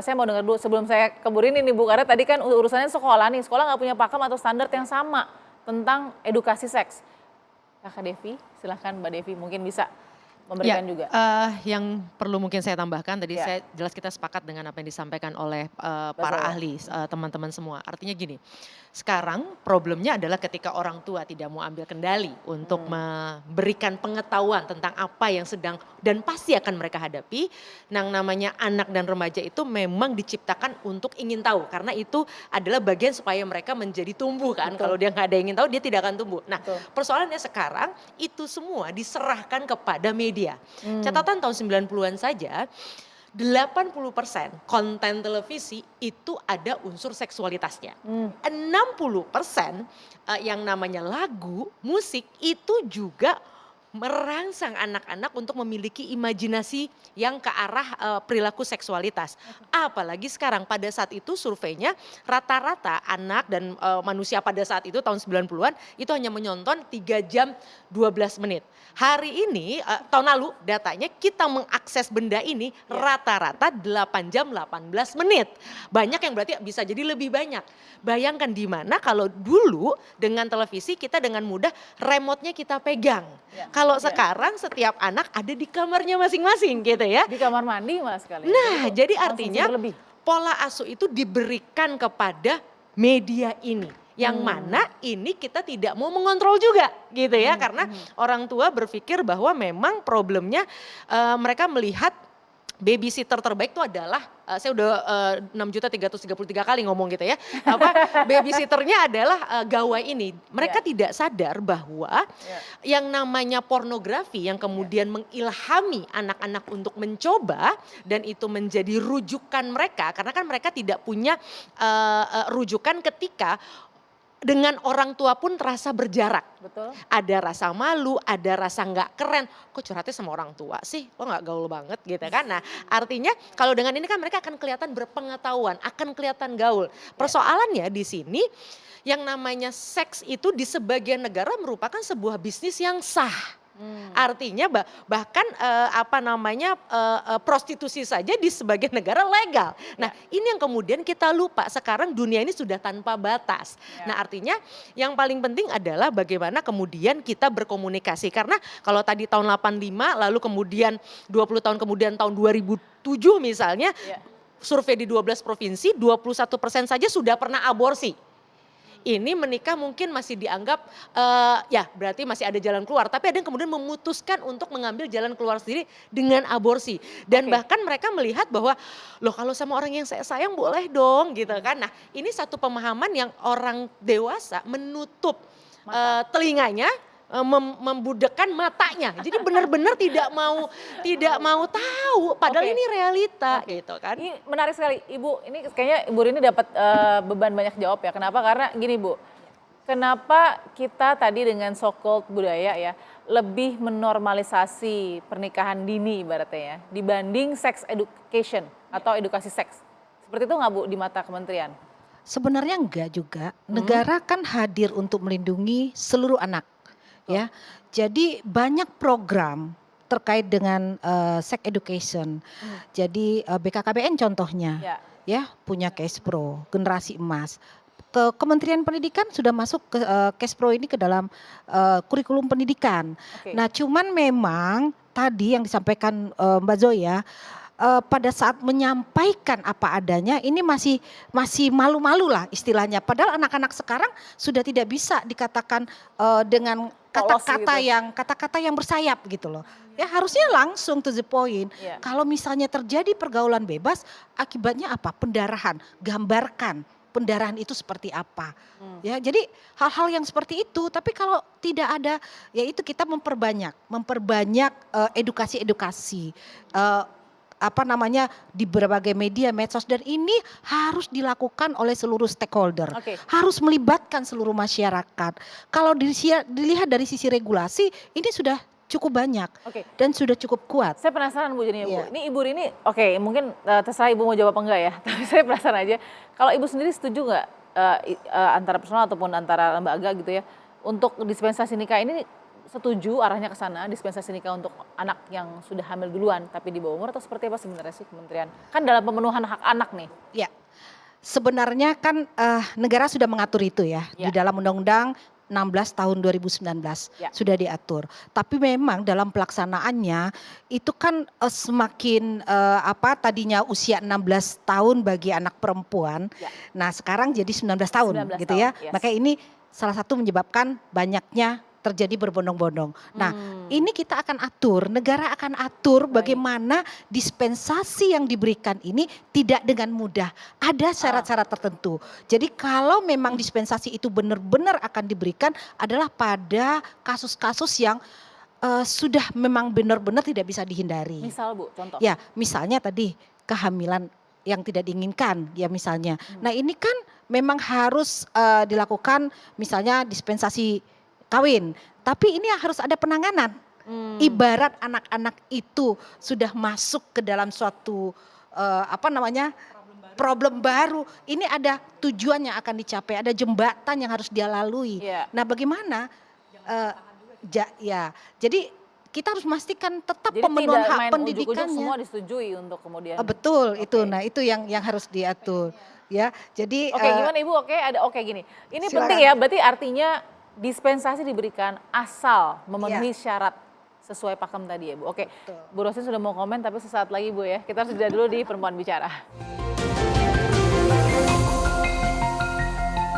Saya mau dengar dulu sebelum saya ke Bu Rini nih Bu, karena tadi kan urusannya sekolah nih, sekolah nggak punya pakem atau standar yang sama tentang edukasi seks. Kakak Devi, silahkan Mbak Devi mungkin bisa Ya, memberikan juga. yang perlu mungkin saya tambahkan tadi Ya, saya jelas kita sepakat dengan apa yang disampaikan oleh para betul. ahli, teman-teman semua. Artinya gini, sekarang problemnya adalah ketika orang tua tidak mau ambil kendali untuk memberikan pengetahuan tentang apa yang sedang dan pasti akan mereka hadapi. Yang namanya anak dan remaja itu memang diciptakan untuk ingin tahu karena itu adalah bagian supaya mereka menjadi tumbuh kan. Betul. Kalau dia nggak ada yang ingin tahu dia tidak akan tumbuh. Nah, Betul. persoalannya sekarang itu semua diserahkan kepada media. Catatan tahun 90-an saja 80% konten televisi itu ada unsur seksualitasnya. 60% yang namanya lagu, musik itu juga merangsang anak-anak untuk memiliki imajinasi yang ke arah perilaku seksualitas. Apalagi sekarang pada saat itu surveinya rata-rata anak dan manusia pada saat itu tahun 90-an itu hanya menonton 3 jam 12 menit. Hari ini tahun lalu datanya kita mengakses benda ini rata-rata 8 jam 18 menit. Banyak yang berarti bisa jadi lebih banyak. Bayangkan di mana kalau dulu dengan televisi kita dengan mudah remote-nya kita pegang. Kalau sekarang setiap anak ada di kamarnya masing-masing gitu ya. Di kamar mandi malah sekali. Nah, jadi langsung artinya berlebih. pola asuh itu diberikan kepada media ini. Yang mana ini kita tidak mau mengontrol juga gitu ya. Karena orang tua berpikir bahwa memang problemnya mereka melihat babysitter terbaik itu adalah saya udah 6.333 kali ngomong gitu ya. Babysitternya adalah gawai ini. Mereka tidak sadar bahwa yang namanya pornografi yang kemudian mengilhami anak-anak untuk mencoba dan itu menjadi rujukan mereka karena kan mereka tidak punya rujukan ketika dengan orang tua pun terasa berjarak. Betul. Ada rasa malu, ada rasa nggak keren. Kok curhatnya sama orang tua sih? Lo nggak gaul banget gitu kan. Nah artinya kalau dengan ini kan mereka akan kelihatan berpengetahuan, akan kelihatan gaul. Persoalannya di sini yang namanya seks itu di sebagian negara merupakan sebuah bisnis yang sah. Artinya bahkan prostitusi saja di sebagian negara legal. Nah ini yang kemudian kita lupa sekarang dunia ini sudah tanpa batas. Nah artinya yang paling penting adalah bagaimana kemudian kita berkomunikasi. Karena kalau tadi tahun 85 lalu kemudian 20 tahun kemudian tahun 2007 misalnya survei di 12 provinsi 21% saja sudah pernah aborsi. Ini menikah mungkin masih dianggap ya berarti masih ada jalan keluar. Tapi ada yang kemudian memutuskan untuk mengambil jalan keluar sendiri dengan aborsi. Dan bahkan mereka melihat bahwa loh kalau sama orang yang saya sayang boleh dong gitu kan. Nah ini satu pemahaman yang orang dewasa menutup telinganya. Membudekkan matanya, jadi benar-benar tidak mau tahu, padahal ini realita gitu kan. Ini menarik sekali Ibu, ini kayaknya Ibu Rini dapat beban banyak jawab ya. Kenapa? Karena gini Bu, kenapa kita tadi dengan so-called budaya ya lebih menormalisasi pernikahan dini ibaratnya ya dibanding sex education atau edukasi seks. Seperti itu nggak Bu di mata kementerian? Sebenarnya enggak juga. Negara kan hadir untuk melindungi seluruh anak. Ya, jadi banyak program terkait dengan sex education. Jadi BKKBN contohnya, ya punya Case Pro, generasi emas. Kementerian Pendidikan sudah masuk ke Case Pro ini ke dalam kurikulum pendidikan. Nah, cuman memang tadi yang disampaikan Mbak Zoya. Pada saat menyampaikan apa adanya ini masih malu-malu lah istilahnya. Padahal anak-anak sekarang sudah tidak bisa dikatakan dengan kata-kata yang bersayap gitu loh. Ya harusnya langsung to the point. Kalau misalnya terjadi pergaulan bebas, akibatnya apa? Pendarahan. Gambarkan pendarahan itu seperti apa. Ya, jadi hal-hal yang seperti itu. Tapi kalau tidak ada, ya itu kita memperbanyak edukasi-edukasi. Di berbagai media medsos dan ini harus dilakukan oleh seluruh stakeholder, harus melibatkan seluruh masyarakat. Kalau dilihat dari sisi regulasi ini sudah cukup banyak dan sudah cukup kuat. Saya penasaran Bu jadinya Bu, ini Ibu Rini mungkin terserah Ibu mau jawab apa enggak ya, tapi saya penasaran aja kalau Ibu sendiri setuju nggak antara personal ataupun antara lembaga gitu ya untuk dispensasi nikah ini setuju arahnya ke sana, dispensasi nikah untuk anak yang sudah hamil duluan tapi di bawah umur, atau seperti apa sebenarnya sih kementerian? Kan dalam pemenuhan hak anak nih. Ya, sebenarnya kan negara sudah mengatur itu ya, Ya. di dalam Undang-Undang 16 tahun 2019 Ya. sudah diatur. Tapi memang dalam pelaksanaannya itu kan semakin tadinya usia 16 tahun bagi anak perempuan. Ya. Nah, sekarang jadi 19 tahun 19 gitu tahun, ya. yes. Maka ini salah satu menyebabkan banyaknya terjadi berbondong-bondong. Nah, ini kita akan atur, negara akan atur bagaimana dispensasi yang diberikan ini tidak dengan mudah. Ada syarat-syarat tertentu. Jadi kalau memang dispensasi itu benar-benar akan diberikan adalah pada kasus-kasus yang sudah memang benar-benar tidak bisa dihindari. Misal Bu, contoh. Ya, misalnya tadi kehamilan yang tidak diinginkan ya misalnya. Nah, ini kan memang harus dilakukan misalnya dispensasi kawin, tapi ini harus ada penanganan. Ibarat anak-anak itu sudah masuk ke dalam suatu problem baru, ini ada tujuan yang akan dicapai, ada jembatan yang harus dia lalui. Iya. Nah, bagaimana? Jadi kita harus memastikan tetap Jadi pemenuhan tidak hak main ujuk-ujuk pendidikannya. semua disetujui untuk kemudian. Betul, itu. Oke. Nah, itu yang harus diatur. Ya, jadi Oke, gimana Ibu? Oke gini. Ini Silakan. penting ya, berarti artinya dispensasi diberikan asal memenuhi syarat sesuai pakem tadi ya Bu. Oke, Betul. Bu Rosin sudah mau komen tapi sesaat lagi Bu ya. Kita harus jeda dulu di Perempuan Bicara.